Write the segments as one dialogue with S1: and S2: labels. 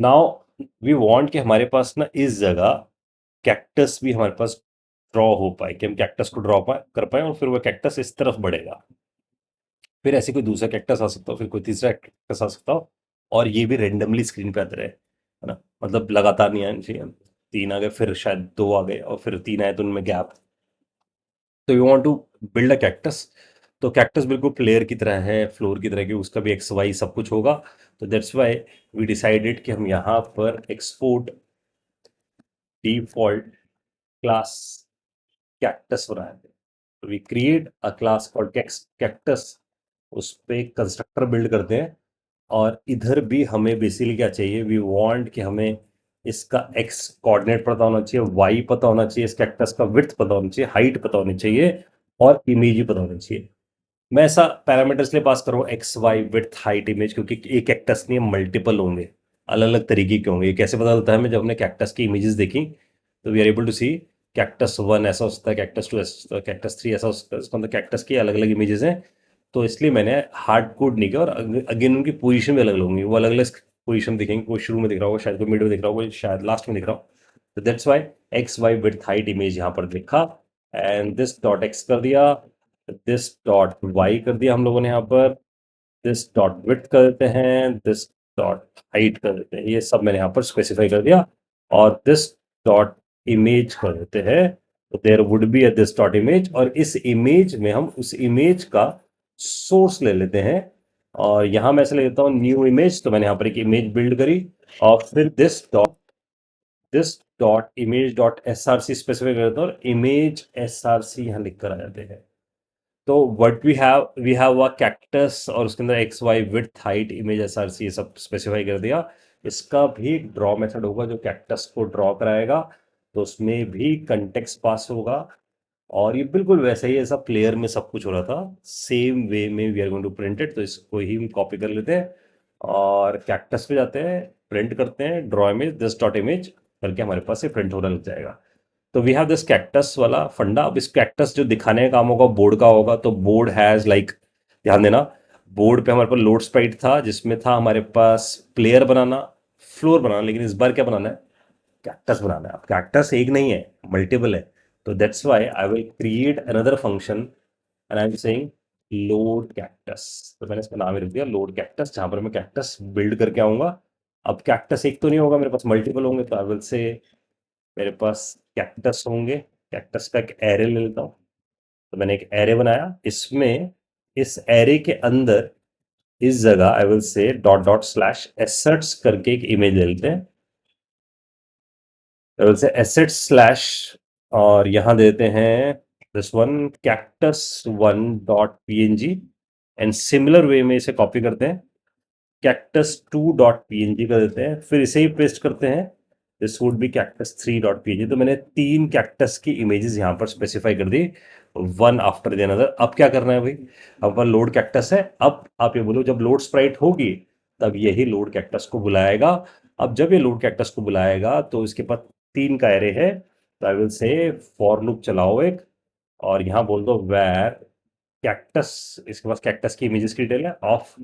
S1: Now we want कि हमारे पास ना इस जगह कैक्टस भी हमारे पास ड्रॉ हो पाए, कि हम कैक्टस को ड्रॉ कर पाए और फिर वो कैक्टस इस तरफ बढ़ेगा। फिर ऐसे कोई दूसरा कैक्टस आ सकता हो, फिर कोई तीसरा कैक्टस आ सकता हो, और ये भी रेंडमली स्क्रीन पे आते रहे, है ना, मतलब लगातार नहीं आने चाहिए। तीन आ गए, फिर शायद दो आ गए, और फिर तीन आए तो उनमें गैप। तो you want to build a cactus. तो कैक्टस बिल्कुल प्लेयर की तरह है, फ्लोर की तरह की, उसका भी एक्स वाई सब कुछ होगा। तो दैट्स वाई वी डिसाइडेड कि हम यहाँ पर एक्सपोर्ट डिफॉल्ट क्लास कैक्टस बनाए थे। We create a class called cactus, उस पे कंस्ट्रक्टर बिल्ड करते हैं। और इधर भी हमें बेसिकली क्या चाहिए, वी वांट कि हमें इसका एक्स कोऑर्डिनेट पता होना चाहिए, वाई पता होना चाहिए, इस कैक्टस का विड्थ पता होना चाहिए, हाइट पता होनी चाहिए, और इमेज ही पता होनी चाहिए। मैं ऐसा पैरामीटर्स लिए पास करूँ, x y width height image, क्योंकि एक कैक्टस नहीं, मल्टीपल होंगे, अलग अलग तरीके के होंगे। ये कैसे पता चलता है हमें, जब हमने कैक्टस की इमेजेस देखी तो we are able to see cactus one ऐसा हो सकता है, कैक्टस टू ऐसा हो सकता है, कैक्टस थ्री ऐसा हो सकता है। इसका मतलब कैक्टस की अलग अलग इमेजेस हैं। तो इसलिए मैंने हार्ड कोड नहीं किया, और अगेन उनकी पोजीशन भी अलग अलग होंगी, वो अलग अलग पोजीशन दिखेंगे, कोई शुरू में दिख रहा होगा, शायद कोई मिड में दिख रहा होगा, कोई शायद लास्ट में दिख रहा हो। तो that's why x y width height image यहाँ पर लिखा, एंड दिस डॉट एक्स कर दिया, दिस डॉट वाई कर दिया हम लोगों ने यहाँ पर, दिस डॉट विड्थ कर देते हैं, दिस डॉट हाइट कर देते हैं, ये सब मैंने यहाँ पर स्पेसिफाई कर दिया। और दिस डॉट इमेज कर देते हैं। तो there would be a this dot image, और इस इमेज में हम उस इमेज का सोर्स ले लेते हैं। और यहाँ मैं ऐसे ले लेता हूँ न्यू इमेज, तो मैंने यहाँ पर एक इमेज बिल्ड करी, और फिर this dot image dot s r c specify कर देता हूँ, और इमेज एस आर सी यहाँ लिख कर आ जाते हैं। तो what we have a cactus, और उसके अंदर x y width height image SRC ये सब स्पेसिफाई कर दिया। इसका भी एक ड्रॉ मेथड होगा जो कैक्टस को ड्रॉ कराएगा, तो उसमें भी कंटेक्स्ट पास होगा। और ये बिल्कुल वैसा ही ऐसा प्लेयर में सब कुछ हो रहा था, सेम वे में we are going to print it. तो इसको ही हम कॉपी कर लेते हैं, और कैक्टस पे जाते हैं, प्रिंट करते हैं draw image this dot image करके, हमारे पास ये प्रिंट होने लग जाएगा। तो वी हैव दिस कैक्टस वाला फंडा। अब इस कैक्टस जो दिखाने का काम होगा बोर्ड का होगा, तो बोर्ड हैज लाइक, ध्यान देना, बोर्ड पे हमारे पास लोड स्प्राइट था, जिसमें था हमारे पास प्लेयर बनाना, फ्लोर बनाना, लेकिन इस बार क्या बनाना है, कैक्टस बनाना है। अब कैक्टस एक नहीं है, मल्टीपल है। तो that's why I will create another function, and I am saying load cactus. तो मैंने इसका नाम ही रख दिया लोड कैक्टस, जहां पर मैं कैक्टस बिल्ड करके आऊंगा। अब कैक्टस एक तो नहीं होगा, मेरे पास मल्टीपल होंगे, तो आई विल से मेरे पास कैक्टस होंगे, कैक्टस का एक एरे ले लेता हूँ। तो मैंने एक एरे बनाया, इसमें इस एरे के अंदर इस जगह आई विल से डॉट डॉट स्लैश एसेट्स करके एक इमेज ले लेते हैं। आई विल से एसेट्स स्लैश, और यहां देते हैं this one cactus one dot PNG, and similar way में इसे कॉपी करते हैं, कैक्टस टू डॉट पीएनजी कर देते हैं, फिर इसे ही पेस्ट करते हैं, this would be cactus three dot PNG. तो मैंने तीन कैक्टस की इमेजेस यहाँ पर स्पेसिफाई कर दी, वन आफ्टर द अनदर। अब क्या करना है भाई, अब वन लोड कैक्टस है। अब आप ये बोलो जब लोड स्प्राइट होगी तब यही लोड कैक्टस को बुलाएगा। अब जब ये लोड कैक्टस को बुलाएगा तो इसके पास तीन का एरे है, तो आई विल से फॉर लूप चलाओ एक, और यहाँ बोल दो वेर कैक्टस, इसके पास कैक्टस की इमेजेस की डिटेल है, ऑफ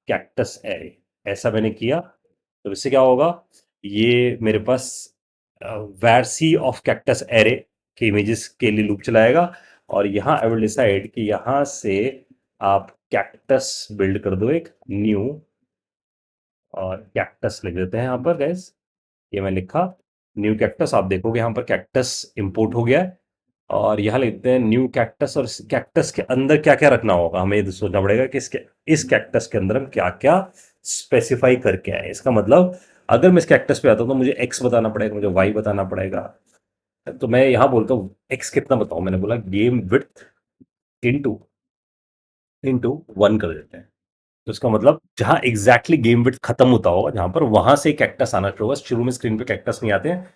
S1: कैक्टस एरे। ऐसा मैंने किया, तो इससे क्या होगा, ये मेरे पास वैर सी ऑफ कैक्टस एरे के इमेजेस के लिए लूप चलाएगा। और यहाँ आई विल डिसाइड कि यहाँ से आप कैक्टस बिल्ड कर दो एक न्यू, और कैक्टस लिख देते हैं यहाँ पर गैस, ये मैं लिखा न्यू कैक्टस। आप देखोगे यहाँ पर कैक्टस इंपोर्ट हो गया है, और यहाँ लिखते हैं न्यू कैक्टस। और इस कैक्टस के अंदर क्या क्या रखना होगा, हमें ये सोचना पड़ेगा कि इस कैक्टस के अंदर हम क्या क्या स्पेसिफाई करके आए। इसका मतलब अगर मैं इस कैक्टस पे आता हूँ तो मुझे एक्स बताना पड़ेगा, मुझे वाई बताना पड़ेगा। तो मैं यहाँ बोलता हूँ एक्स कितना बताऊँ, मैंने बोला game width into into one कर देते हैं। तो इसका मतलब जहां एग्जैक्टली गेम विड्थ खत्म होता होगा, जहां पर वहां से कैक्टस आना शुरू होगा। शुरू में स्क्रीन पे कैक्टस नहीं आते हैं।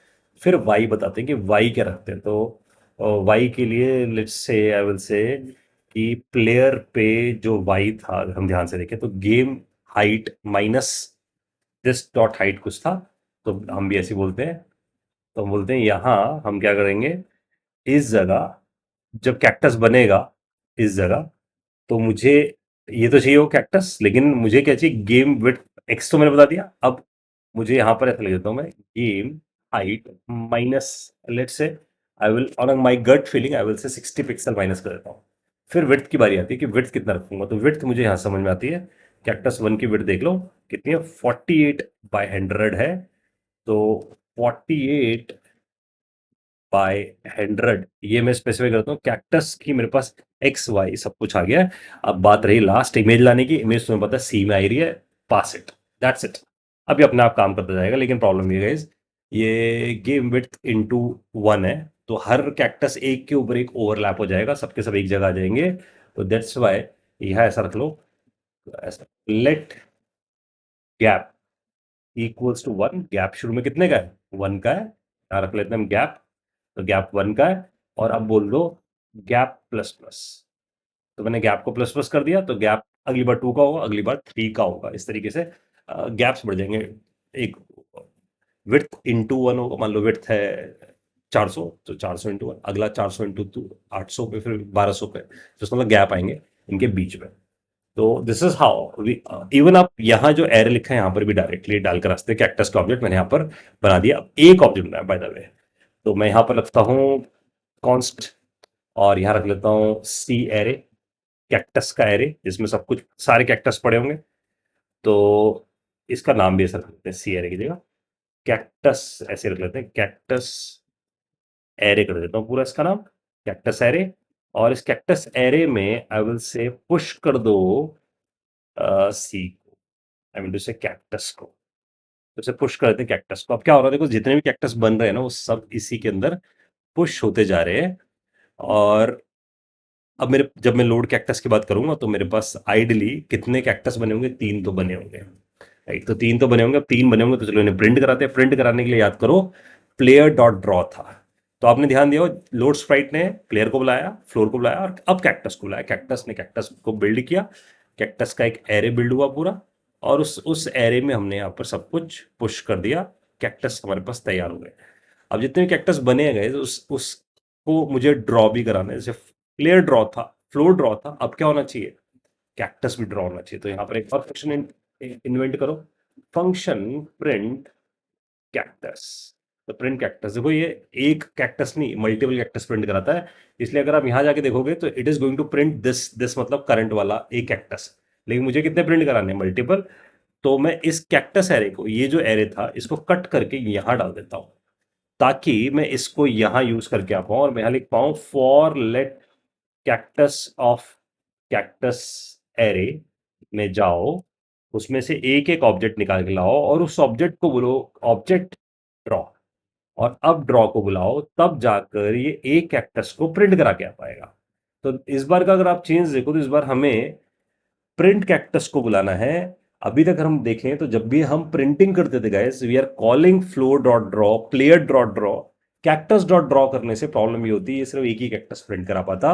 S1: फिर वाई बताते हैं कि वाई क्या रखते हैं। तो वाई के लिए लेट्स से आई विल से कि प्लेयर पे जो वाई था, अगर हम ध्यान से देखें तो game height minus this dot height कुछ था, तो हम भी ऐसे ही बोलते हैं। तो हम बोलते हैं यहाँ हम क्या करेंगे, इस जगह जब कैक्टस बनेगा इस जगह, तो मुझे ये तो चाहिए हो कैक्टस, लेकिन मुझे क्या चाहिए, गेम विड्थ एक्स तो मैंने बता दिया। अब मुझे यहाँ पर ऐसा लिख देता हूँ मैं, game height minus, let's say I will on my gut feeling I will say 60 pixel minus कर देता हूँ। फिर विड्थ की बारी आती है कि विड्थ कितना रखूंगा, तो विड्थ मुझे यहाँ समझ में आती है। कैक्टस वन की विड्थ देख लो कितनी है, 48/100 है। तो 48 बाय 100 ये मैं स्पेसिफाई करता हूँ। कैक्टस की मेरे पास एक्स वाई सब कुछ आ गया है। अब बात रही लास्ट इमेज लाने की, इमेज तुम्हें पता है सी में आ रही है, पास इट, दैट्स इट। अभी अपने आप काम करता जाएगा, लेकिन प्रॉब्लम ये गाइस, ये गेम विड्थ इनटू 1 है, तो हर कैक्टस एक के ऊपर एक ओवरलैप हो जाएगा, सबके सब एक जगह आ जाएंगे। तो दैट्स वाई यह ऐसा रख लो, ऐसा let gap equals to 1। Gap शुरू में कितने का है, 1 का है, यहाँ रख लेते हैं हम गैप, तो गैप 1 का है। और अब बोल दो गैप प्लस प्लस, तो मैंने गैप को प्लस प्लस कर दिया, तो गैप अगली बार 2 का होगा, अगली बार 3 का होगा। इस तरीके से गैप्स बढ़ जाएंगे। एक विड्थ इंटू 1 होगा, मान लो विड्थ है 400, तो 400 इंटू 1, अगला 400 इंटू 2 800 पे, फिर 1200 पे, तो इसका मतलब गैप आएंगे इनके बीच में। तो this is how we, even आप यहाँ जो एरे लिखा है यहाँ पर भी डायरेक्टली डालकर रास्ते कैक्टस का ऑब्जेक्ट मैंने यहाँ पर बना दिया। अब एक ऑब्जेक्ट है बाय द वे, तो मैं यहाँ पर रखता हूँ कॉन्स्ट, और यहाँ रख लेता हूँ सी एरे, कैक्टस का एरे जिसमें सब कुछ सारे कैक्टस पड़े होंगे। तो इसका नाम भी ऐसा रख लेते हैं, सी एरे की जगह कैक्टस ऐसे रख लेते हैं, कैक्टस एरे कर देता हूँ पूरा इसका नाम, कैक्टस एरे। और इस कैक्टस एरे में आई विल से पुश कर दो सी को, आई मीन टू से कैक्टस को, तो इसे पुश कर देते हैं कैक्टस को। अब क्या हो रहा है देखो, जितने भी कैक्टस बन रहे हैं ना वो सब इसी के अंदर पुश होते जा रहे हैं। और अब मेरे जब मैं लोड कैक्टस की बात करूंगा तो मेरे पास आइडली कितने कैक्टस बने होंगे, 3 तो बने होंगे, राइट। तो 3 तो बने होंगे, अब 3 बने होंगे तो चलो इन्हें प्रिंट कराते हैं। प्रिंट कराने के लिए याद करो प्लेयर डॉट ड्रॉ था, तो आपने ध्यान दिया लोड स्प्राइट ने प्लेयर को बुलाया, फ्लोर को बुलाया, और अब कैक्टस को बुलाया। कैक्टस ने कैक्टस को बिल्ड किया, कैक्टस का एक एरे बिल्ड हुआ पूरा, और उस एरे में हमने यहाँ पर सब कुछ पुश कर दिया, कैक्टस हमारे पास तैयार हो गए। अब जितने भी कैक्टस बने गए तो उसको मुझे ड्रॉ भी कराना है। जैसे प्लेयर ड्रॉ था, फ्लोर ड्रॉ था, अब क्या होना चाहिए, कैक्टस भी ड्रॉ होना चाहिए। तो यहाँ पर एक और फंक्शन इन्वेंट करो, फंक्शन प्रिंट कैक्टस। तो प्रिंट कैक्टस देखो, ये एक कैक्टस नहीं मल्टीपल कैक्टस प्रिंट कराता है, इसलिए अगर आप यहां जाके देखोगे तो it is going to print this this मतलब करंट वाला एक कैक्टस। लेकिन मुझे कितने प्रिंट कराने हैं, मल्टीपल। तो मैं इस कैक्टस एरे को, ये जो एरे था इसको कट करके यहां डाल देता हूं, ताकि मैं इसको यहां यूज करके आ पाऊं, और मैं यहां लिख पाऊं for let cactus of cactus array में जाओ, उसमें से एक एक ऑब्जेक्ट निकाल के लाओ और उस ऑब्जेक्ट को बोलो ऑब्जेक्ट ड्रॉ, और अब ड्रॉ को बुलाओ, तब जाकर ये एक कैक्टस को प्रिंट करा के आ पाएगा। तो इस बार का अगर आप चेंज देखो तो इस बार हमें प्रिंट कैक्टस को बुलाना है। अभी तक हम देखें तो जब भी हम प्रिंटिंग करते थे guys, we are calling floor dot draw, player dot draw, cactus dot draw करने से प्रॉब्लम ये होती है, ये सिर्फ एक ही कैक्टस प्रिंट करा पाता।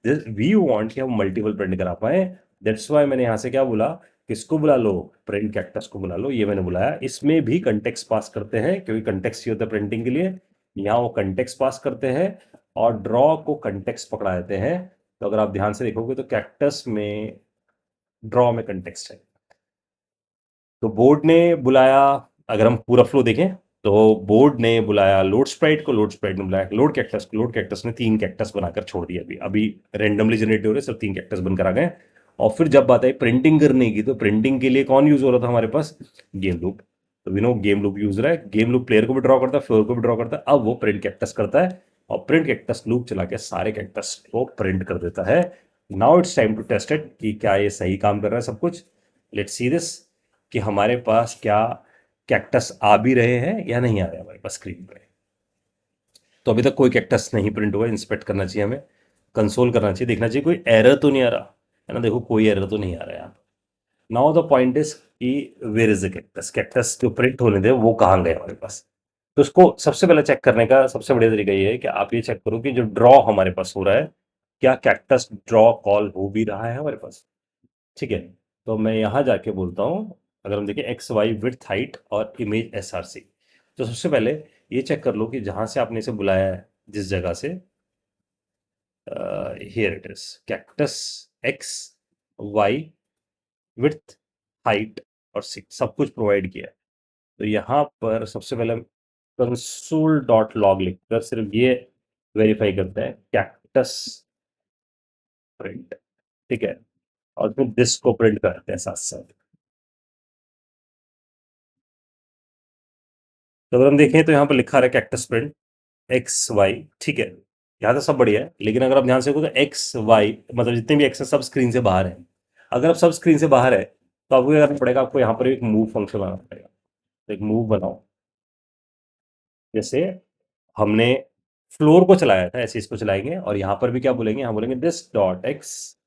S1: वी वांट कि हम मल्टीपल प्रिंट करा पाए, दैट्स वाई मैंने यहां से क्या बोला, किसको बुला लो, प्रिंट कैक्टस को बुला लो, ये मैंने बुलाया। इसमें भी कंटेक्स्ट पास करते हैं क्योंकि कंटेक्स्ट ही होता है प्रिंटिंग के लिए, यहाँ वो कंटेक्स्ट पास करते हैं और ड्रॉ को कंटेक्स्ट पकड़ा देते हैं। तो अगर आप ध्यान से देखोगे तो कैक्टस में ड्रॉ में कंटेक्स्ट है। तो बोर्ड ने बुलाया, अगर हम पूरा फ्लो देखें तो बोर्ड ने बुलाया लोड स्प्राइट को, लोड स्प्राइट ने बुलाया लोड कैक्टस को, लोड कैक्टस ने 3 कैक्टस बनाकर छोड़ दिया। अभी अभी रेंडमली जनरेट हो रहे सब 3 कैक्टस बनकर आ गए। और फिर जब बात आई प्रिंटिंग करने की, तो प्रिंटिंग के लिए कौन यूज हो रहा था हमारे पास, गेम लूप। तो we know game loop use रहा है, गेम लूप प्लेयर को भी ड्रॉ करता है, फ्लोर को भी ड्रॉ करता है। अब वो प्रिंट कैक्टस करता है और प्रिंट कैक्टस लूप चला के सारे कैक्टस को प्रिंट कर देता है। Now it's time to test it कि क्या ये सही काम कर रहा है सब कुछ। लेट्स सी दिस कि हमारे पास क्या कैक्टस आ भी रहे हैं या नहीं आ रहे हमारे पास स्क्रीन पे। तो अभी तक कोई कैक्टस नहीं प्रिंट हुआ, इंस्पेक्ट करना चाहिए हमें, कंसोल करना चाहिए, देखना चाहिए कोई एरर तो नहीं आ रहा है ना। देखो कोई एरर तो नहीं आ रहा है यहाँ। नाउ द पॉइंट इज कि where is the cactus, cactus जो प्रिंट होने थे वो कहाँ गए हमारे पास। तो उसको सबसे पहले चेक करने का सबसे बढ़िया तरीका ये है कि आप ये चेक करो कि जो ड्रॉ हमारे पास हो रहा है, क्या कैक्टस ड्रॉ कॉल हो भी रहा है हमारे पास। ठीक है, तो मैं यहाँ जाके बोलता हूँ, अगर हम देखें एक्स वाई विड्थ हाइट और इमेज एस आर सी, तो सबसे पहले ये चेक कर लो कि जहाँ से आपने इसे बुलाया है, जिस जगह से, here it is cactus x y width height और सिक्स सब कुछ प्रोवाइड किया है। तो यहाँ पर सबसे पहले कंसोल डॉट लॉग लिखकर सिर्फ ये वेरीफाई करते हैं कैक्टस प्रिंट, ठीक है, और फिर दिस को प्रिंट करते हैं साथ साथ। तो अगर हम देखें तो यहाँ पर लिखा रहा है कैक्टस प्रिंट एक्स वाई, ठीक है, यहाँ तो सब बढ़िया है, लेकिन अगर आप ध्यान से देखो तो एक्स वाई मतलब जितने भी एक्स है सब स्क्रीन से बाहर है। अगर आप सब स्क्रीन से बाहर है तो आपको क्या करना पड़ेगा, आपको यहाँ पर एक मूव फंक्शन बनाना पड़ेगा। तो एक मूव बनाओ, जैसे हमने फ्लोर को चलाया था ऐसे इसको चलाएंगे, और यहाँ पर भी क्या बोलेंगे, यहाँ बोलेंगे this dot x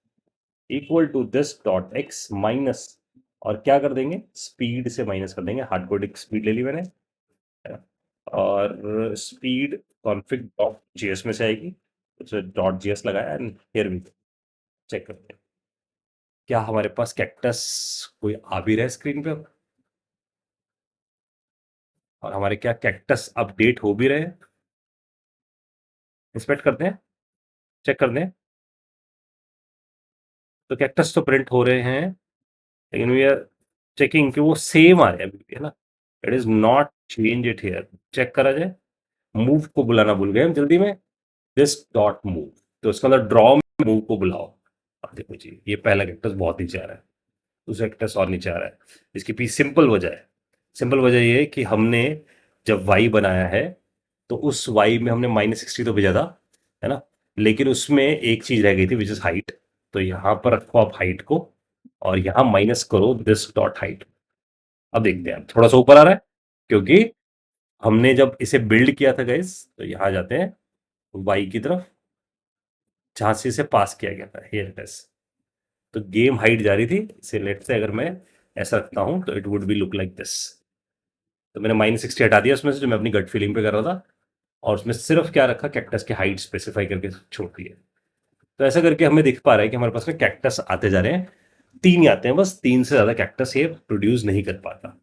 S1: equal to this dot x minus, और क्या कर देंगे, स्पीड से माइनस कर देंगे, हार्ड कोडिंग स्पीड ले ली मैंने, है ना? और स्पीड कॉन्फिग डॉट जीएस में से आएगी, तो डॉट जीएस लगाया एंड हियर वी चेक करते हैं क्या हमारे पास कैक्टस कोई आ भी रहा है स्क्रीन पे अब, और हमारे क्या कैक्टस अपडेट हो भी रहे हैं। इंस्पेक्ट करते हैं, चेक करते हैं। तो कैक्टस तो प्रिंट हो रहे हैं, लेकिन वी आर चेकिंग कि वो सेम आ रहे हैं अभी भी, है ना। It is not change it here, check करा जाए। मूव को बुलाना भूल गए हम जल्दी में, दिस डॉट मूव, तो इसका मतलब ड्रॉ में मूव को बुलाओ। अब देखो जी, ये पहला कैक्टस बहुत नीचे आ रहा है, दूसरा कैक्टस और नीचे आ रहा है। इसकी पीछे सिंपल वजह है, सिंपल वजह ये है कि हमने जब वाई बनाया है तो उस वाई में हमने -60 तो भेजा था, है ना, लेकिन उसमें एक चीज रह गई थी विच इज हाइट। तो यहाँ पर रखो आप हाइट को, और यहाँ माइनस करो दिस डॉट हाइट। अब देखते हैं, थोड़ा सा ऊपर आ रहा है क्योंकि हमने जब इसे बिल्ड किया था गाइस, तो यहाँ जाते हैं वाई की तरफ जहां से इसे पास किया गया था, हियर इट इज। तो गेम हाइट जा रही थी, इसे लेट से अगर मैं ऐसा रखता हूं तो it would be look like this. तो मैंने -60 हटा दिया उसमें से जो मैं अपनी गट फीलिंग पे कर रहा था, और उसमें सिर्फ क्या रखा, कैक्टस की हाइट स्पेसिफाई करके छोड़ दी है। तो ऐसा करके हमें दिख पा रहा है कि हमारे पास में कैक्टस आते जा रहे हैं, 3 ही आते हैं बस, 3 से ज्यादा कैक्टस ये प्रोड्यूस नहीं कर पाता।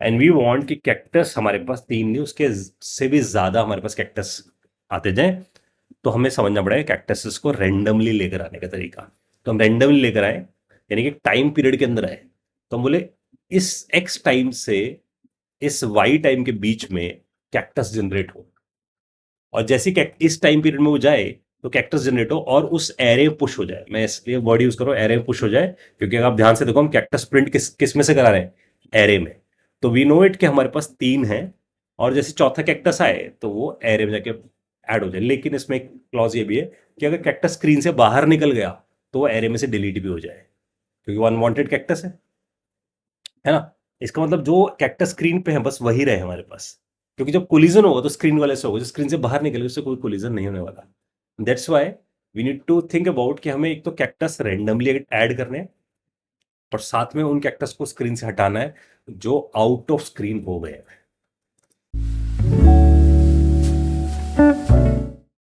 S1: एंड वी वांट कि कैक्टस हमारे पास 3 नहीं, उसके से भी ज्यादा हमारे पास कैक्टस आते जाएं। तो हमें समझना पड़ेगा कैक्टसेस को रेंडमली लेकर आने का तरीका। तो हम रेंडमली लेकर आए, यानी कि टाइम पीरियड के अंदर आए। तो हम बोले इस एक्स टाइम से इस वाई टाइम के बीच में कैक्टस जनरेट हो, और जैसे इस टाइम पीरियड में वो जाए तो कैक्टस जनरेट हो और उस एरे पुश हो जाए। मैं इसलिए वर्ड यूज करो एरे पुश हो जाए, क्योंकि अगर आप ध्यान से देखो हम कैक्टस प्रिंट किस किस में से करा रहे हैं, एरे में। तो वी नो इट कि हमारे पास 3 है, और जैसे चौथा कैक्टस आए तो वो एरे में जाके ऐड हो जाए। लेकिन इसमें एक क्लॉज ये भी है कि अगर कैक्टस स्क्रीन से बाहर निकल गया तो वो एरे में से डिलीट भी हो जाए, क्योंकि वो अनवांटेड कैक्टस है ना। इसका मतलब जो कैक्टस स्क्रीन पे है बस वही रहे हमारे पास, क्योंकि जब कोलिजन होगा तो स्क्रीन वाले से होगा, जो स्क्रीन से बाहर निकले उससे कोई कोलिजन नहीं होने वाला। That's why we need to think about कि हमें एक तो कैक्टस रेंडमली ऐड करने हैं, और साथ में उन कैक्टस को स्क्रीन से हटाना है जो आउट ऑफ स्क्रीन हो गए हैं।